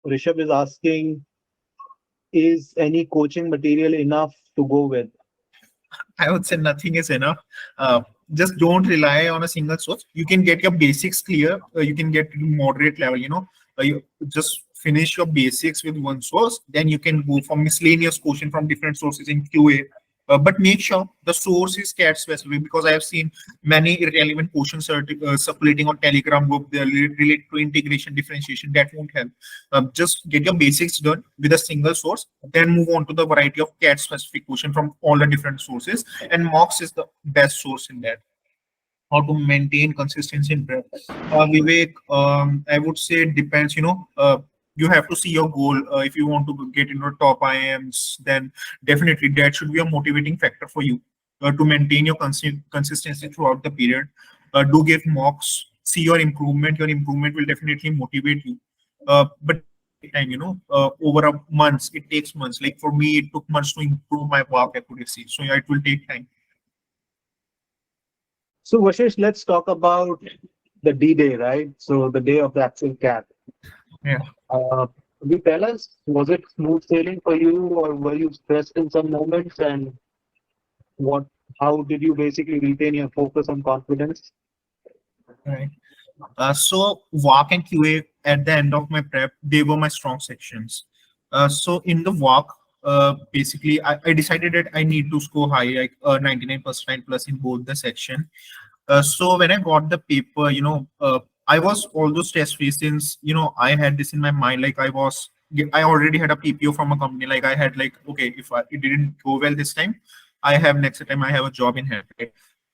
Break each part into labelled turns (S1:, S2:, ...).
S1: Rishabh is asking, is any coaching material enough to go with?
S2: I would say nothing is enough. Uh, just don't rely on a single source. You can get your basics clear. You can get to moderate level. You just finish your basics with one source. Then you can go for miscellaneous question from different sources in QA. But make sure the source is cat specific, because I have seen many irrelevant questions circulating on Telegram group. They are related to integration, differentiation. That won't help. Just get your basics done with a single source, then move on to the variety of cat specific question from all the different sources. And mocks is the best source in that. How to maintain consistency in prep. Vivek, I would say it depends. You have to see your goal. If you want to get into top IIMs, then definitely that should be a motivating factor for you to maintain your consistency throughout the period. Do give mocks, see your improvement. Your improvement will definitely motivate you. But time, over a months, it takes months. Like for me, it took months to improve my work accuracy. So yeah, it will take time.
S1: So, Vashish, let's talk about the D-Day, right? So, the day of the actual CAT.
S2: Yeah.
S1: Could you tell us, was it smooth sailing for you, or were you stressed in some moments? And what, how did you basically retain your focus and confidence?
S2: Right. So walk and QA at the end of my prep, they were my strong sections. So in the walk, basically, I decided that I need to score high, like 99% plus in both the section. So when I got the paper, I was although stress free, since I had this in my mind, like I already had a PPO from a company. Like I had like, okay, if it didn't go well this time, I have next time I have a job in hand. Right?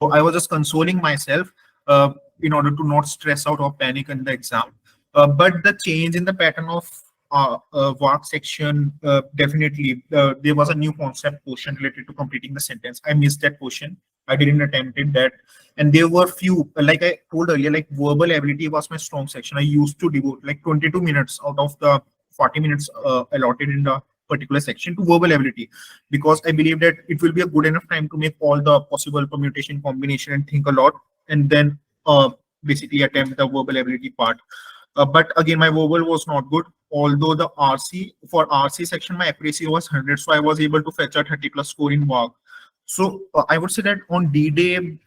S2: So I was just consoling myself in order to not stress out or panic in the exam. But the change in the pattern of work section, definitely there was a new concept portion related to completing the sentence. I missed that portion. I didn't attempt it that. And there were few, like I told earlier, like verbal ability was my strong section. I used to devote like 22 minutes out of the 40 minutes allotted in the particular section to verbal ability, because I believe that it will be a good enough time to make all the possible permutation combination and think a lot, and then basically attempt the verbal ability part. But again, my verbal was not good. Although the RC section, my accuracy was 100, so I was able to fetch a 30 plus score in VAG. So I would say that on D-Day,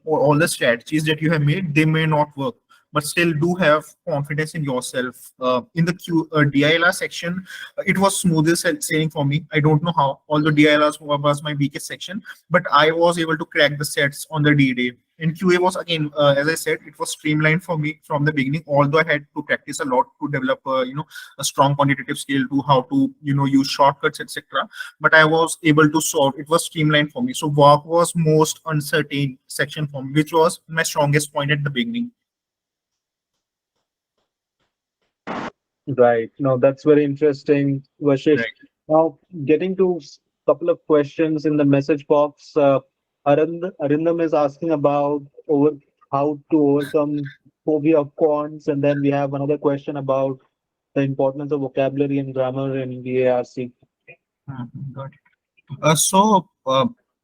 S2: all the strategies that you have made, they may not work, but still do have confidence in yourself. In the DILR section, it was smoothest sailing for me. I don't know how, although DILR was my weakest section, but I was able to crack the sets on the D-Day. And QA was again, as I said, it was streamlined for me from the beginning. Although I had to practice a lot to develop, a strong quantitative skill to how to, use shortcuts, etc. But I was able to solve. It was streamlined for me. So work was most uncertain section for me, which was my strongest point at the beginning.
S1: Right. No, that's very interesting, Vashish.
S2: Right.
S1: Now, getting to a couple of questions in the message box, Arindam is asking about how to overcome phobia of quants, and then we have another question about the importance of vocabulary and grammar in BARC.
S2: Got it. So,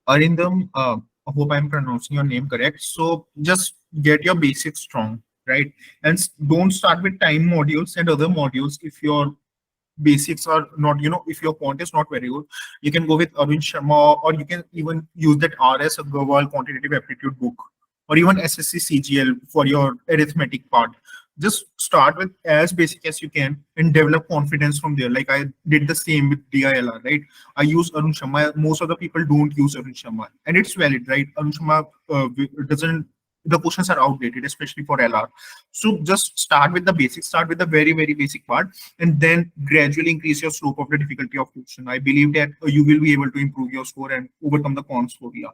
S2: Arindam, I hope I'm pronouncing your name correct. So, just get your basics strong, right? And don't start with time modules and other modules if your basics are not, if your quant is not very good. You can go with Arvind Sharma, or you can even use that RS Agarwal quantitative aptitude book, or even SSC CGL for your arithmetic part. Just start with as basic as you can and develop confidence from there. Like I did the same with DILR, right? I use Arun Sharma. Most of the people don't use Arun Sharma, and it's valid, right? Arun Sharma doesn't. The questions are outdated, especially for LR. So just start with the basics. Start with the very, very basic part, and then gradually increase your slope of the difficulty of question. I believe that you will be able to improve your score and overcome the cons phobia.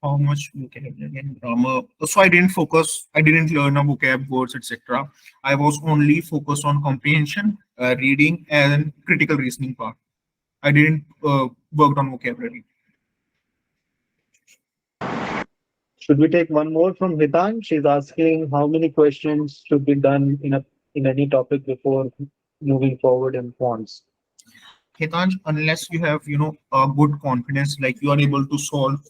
S2: How much vocabulary and grammar? So I didn't focus. I didn't learn a vocab words, etc. I was only focused on comprehension, reading, and critical reasoning part. I didn't work on vocabulary.
S1: Should we take one more from Hitan? She's asking how many questions should be done in any topic before moving forward in quants.
S2: Hitansh, unless you have, a good confidence, like you are able to solve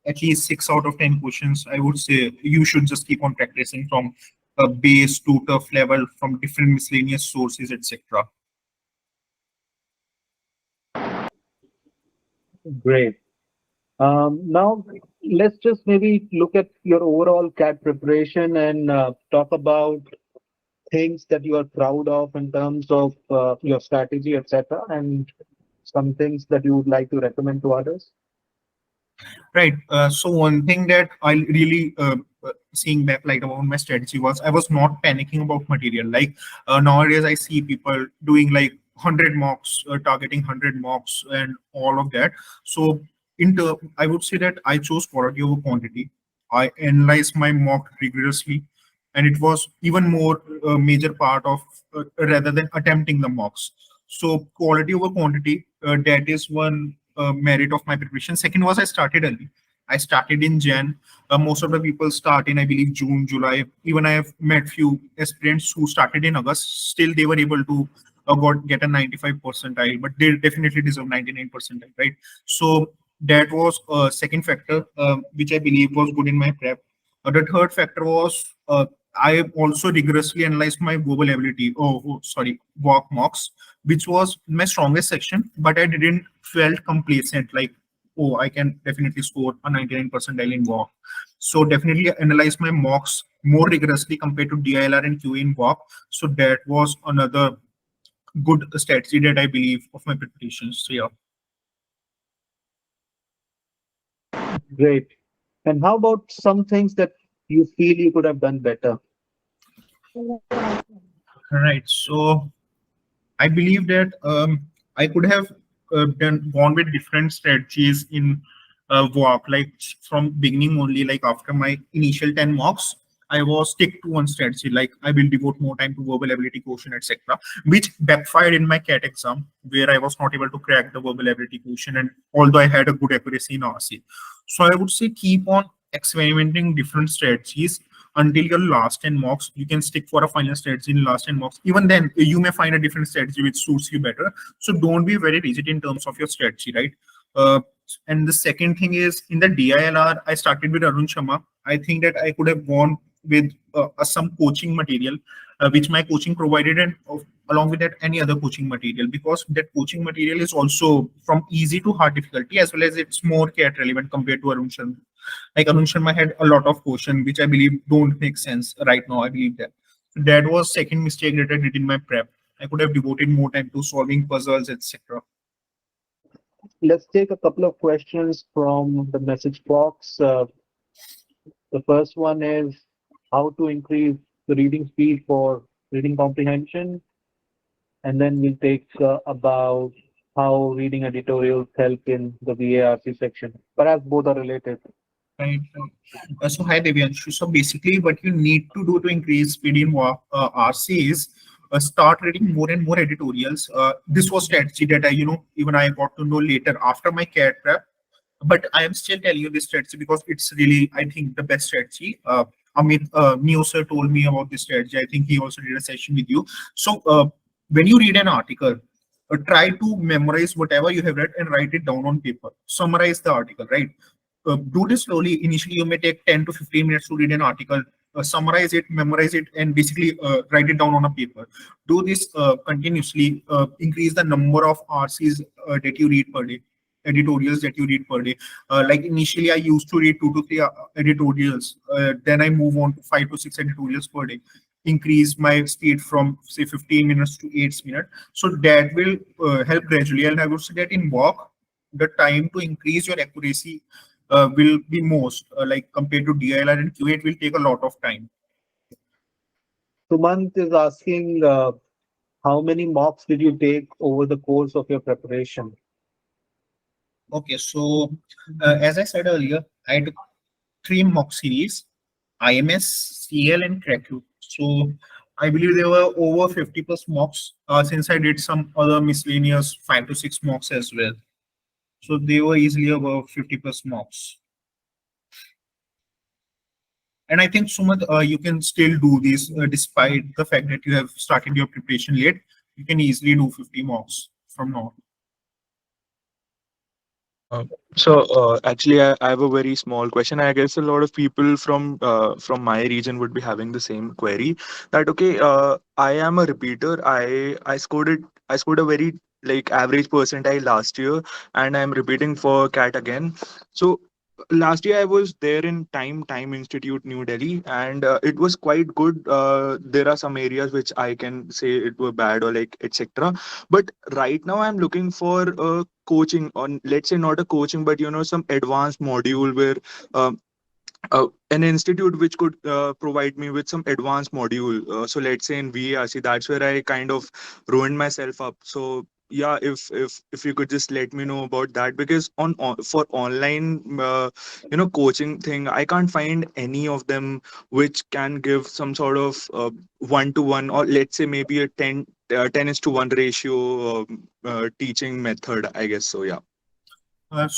S2: at least 6 out of 10 questions, I would say you should just keep on practicing from base to tough level from different miscellaneous sources, etc.
S1: Great. Now, let's just maybe look at your overall CAT preparation and talk about things that you are proud of in terms of your strategy, etc., and some things that you would like to recommend to others.
S2: Right. So one thing that I really seeing back like about my strategy was I was not panicking about material. Like nowadays, I see people doing like 100 mocks, targeting 100 mocks, and all of that. So I would say that I chose quality over quantity. I analyzed my mock rigorously, and it was even more major part of rather than attempting the mocks. So quality over quantity, that is one merit of my preparation. Second was I started early. I started in Jan. Most of the people start in, I believe, June, July. Even I have met few aspirants who started in August. Still, they were able to get a 95 percentile, but they definitely deserve 99 percentile, right? So that was a second factor, which I believe was good in my prep. The third factor was I also rigorously analyzed my verbal ability. Sorry, walk mocks, which was my strongest section, but I didn't felt complacent. Like, oh, I can definitely score a 99 percentile in walk. So definitely analyze my mocks more rigorously compared to DILR and QA in walk. So that was another good strategy that I believe of my preparations. So yeah.
S1: Great. And how about some things that you feel you could have done better?
S2: Right. So I believe that I could have gone with different strategies in walk, like from beginning only, like after my initial 10 mocks, I was stick to one strategy, like I will devote more time to verbal ability quotient, etc., which backfired in my CAT exam, where I was not able to crack the verbal ability quotient, and although I had a good accuracy in RC. So I would say keep on experimenting different strategies until your last 10 mocks. You can stick for a final strategy in last 10 mocks. Even then, you may find a different strategy which suits you better. So don't be very rigid in terms of your strategy, right? Uh, and the second thing is in the DILR, I started with Arun Sharma. I think that I could have gone with some coaching material, which my coaching provided, and along with that, any other coaching material, because that coaching material is also from easy to hard difficulty, as well as it's more CAT relevant compared to Arun Sharma. Like Arun Sharma had a lot of questions which I believe don't make sense right now. I believe that. So that was second mistake that I did in my prep. I could have devoted more time to solving puzzles, etc.
S1: Let's take a couple of questions from the message box. The first one is how to increase the reading speed for reading comprehension, and then we'll take about how reading editorials help in the VARC section. Perhaps both are related.
S2: Right. Right. So hi Devyanshu. So basically, what you need to do to increase speed in RC is start reading more and more editorials. This was strategy that even I got to know later after my CAT prep. But I am still telling you this strategy because it's really, I think, the best strategy. Amit Neo sir told me about this strategy. I think he also did a session with you. So when you read an article, try to memorize whatever you have read and write it down on paper. Summarize the article, right? Do this slowly. Initially, you may take 10 to 15 minutes to read an article. Summarize it, memorize it, and basically write it down on a paper. Do this continuously. Increase the number of RCs that you read per day, editorials that you read per day. Like initially, I used to read 2 to 3 editorials. Then I move on to 5 to 6 editorials per day. Increase my speed from say 15 minutes to 8 minutes. So that will help gradually. And I would say that in walk, the time to increase your accuracy will be most like compared to DILR and QA, it will take a lot of time.
S1: Sumant is asking how many mocks did you take over the course of your preparation?
S2: Okay, so as I said earlier, I took 3 mock series: IMS, CL, and CRAQ. So I believe there were over 50 plus mocks since I did some other miscellaneous 5 to 6 mocks as well. So they were easily above 50 plus mocks. And I think Sumant, you can still do this despite the fact that you have started your preparation late. You can easily do 50 mocks from now.
S3: Actually, I have a very small question. I guess a lot of people from my region would be having the same query. That okay, I am a repeater. I scored a very like average percentile last year, and I'm repeating for CAT again. So last year I was there in Time Institute, New Delhi, and it was quite good. There are some areas which I can say it were bad or like etc. But right now I'm looking for coaching on, let's say not a coaching, but some advanced module where um, an institute which could provide me with some advanced module. So let's say in VRC, that's where I kind of ruined myself up. So yeah, if you could just let me know about that, because for online coaching thing, I can't find any of them which can give some sort of one to one, or let's say maybe a 10 is to 1 ratio teaching method, I guess. So yeah.
S2: Let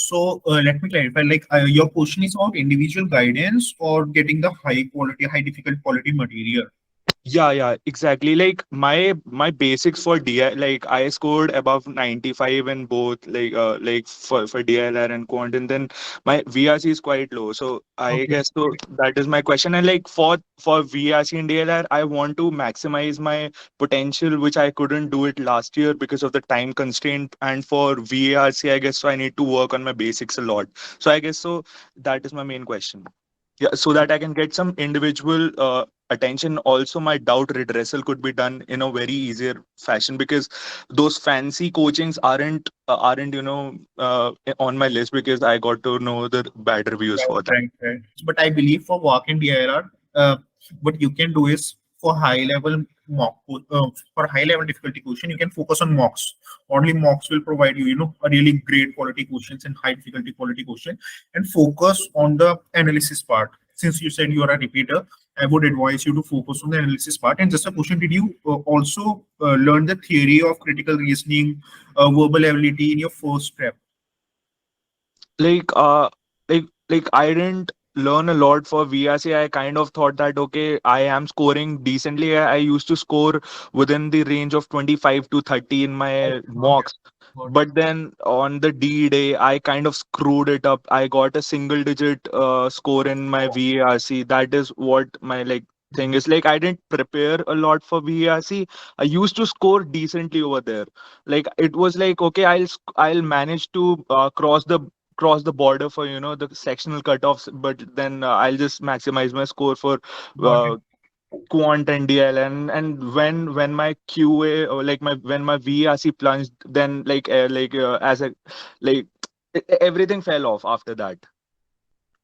S2: me clarify. Like your question is about individual guidance or getting the high quality, high difficult quality material.
S3: Yeah, exactly. Like my basics for DI, like I scored above 95 in both, like for DLR and quant, and then my VRC is quite low. So I
S2: Okay.
S3: guess so that is my question. And like for VRC and DLR, I want to maximize my potential, which I couldn't do it last year because of the time constraint. And for VRC, I guess so I need to work on my basics a lot. So I guess so that is my main question. Yeah, so that I can get some individual attention. Also, my doubt redressal could be done in a very easier fashion, because those fancy coachings aren't on my list, because I got to know the bad reviews
S2: Right,
S3: for that.
S2: right, right. But I believe for walk in DIR, what you can do is for high level for high level difficulty question, you can focus on mocks. Only mocks will provide you, a really great quality questions and high difficulty quality question, and focus on the analysis part. Since you said you are a repeater, I would advise you to focus on the analysis part. And just a question: did you also learn the theory of critical reasoning, verbal ability in your first prep?
S3: like uh like I didn't learn a lot for VRC. I kind of thought that okay, I am scoring decently. I used to score within the range of 25 to 30 in my
S2: Got it.
S3: mocks.
S2: Got it.
S3: But then on the D day, I kind of screwed it up. I got a single digit score in my VRC. That is what my like thing is. Like I didn't prepare a lot for VRC. I used to score decently over there. Like it was like okay, I'll manage to cross the border for the sectional cutoffs, but then I'll just maximize my score for
S2: Got it.
S3: uh, quant and DL. And when my QA, or like my when my VRC plunged, then as a like everything fell off after that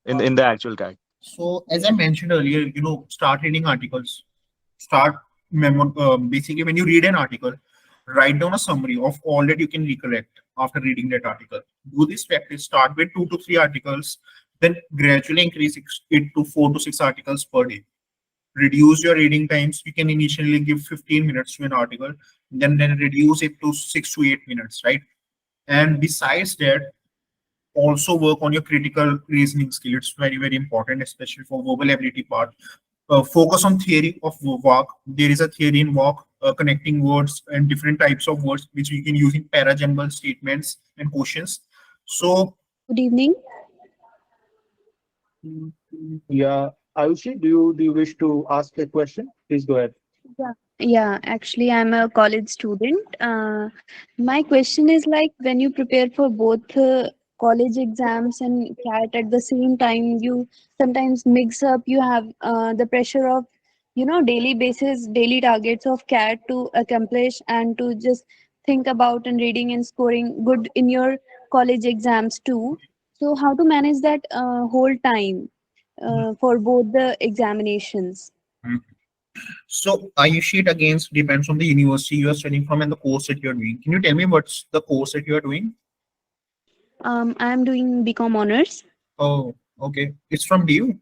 S3: in the actual CAT.
S2: So, as I mentioned earlier, start reading articles. Start basically when you read an article, write down a summary of all that you can recollect after reading that article. Do this practice. Start with 2 to 3 articles, then gradually increase it to 4 to 6 articles per day. Reduce your reading times. You can initially give 15 minutes to an article, then reduce it to 6 to 8 minutes, right? And besides that, also work on your critical reasoning skill. It's very, very important, especially for verbal ability part. Focus on theory of walk. There is a theory in walk, connecting words and different types of words, which we can use in parajumble statements and questions. So
S4: Good evening.
S1: Yeah, Ayushi, do you wish to ask a question? Please go ahead.
S4: Yeah, actually, I'm a college student. My question is like when you prepare for both college exams and CAT at the same time, you sometimes mix up. You have the pressure of, daily basis, daily targets of CAT to accomplish and to just think about and reading and scoring good in your college exams too. So, how to manage that whole time for both the examinations?
S2: Ayushi, it again depends on the university you are studying from and the course that you're doing. Can you tell me what's the course that you are doing?
S4: I'm doing BCom honors.
S2: Oh, okay. It's from DU.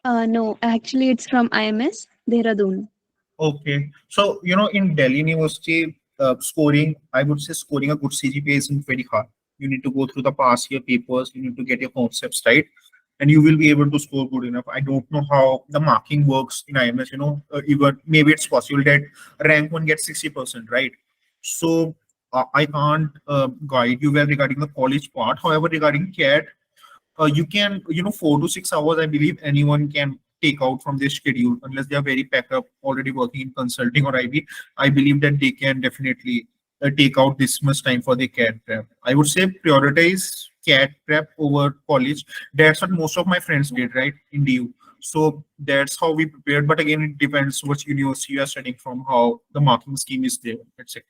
S4: No, actually, it's from IMS, Dehradun.
S2: Okay. So, in Delhi University, scoring, I would say scoring a good CGPA isn't very hard. You need to go through the past year papers, you need to get your concepts right, and you will be able to score good enough. I don't know how the marking works in IMS, even maybe it's possible that rank one gets 60%, right? So, I can't guide you well regarding the college part. However, regarding CAT, you can, 4 to 6 hours, I believe anyone can take out from their schedule unless they are very packed up, already working in consulting or IB. I believe that they can definitely take out this much time for the CAT prep. I would say prioritize CAT prep over college. That's what most of my friends did, right, in DU. So that's how we prepared. But again, it depends which university you are studying from, how the marking scheme is there, etc.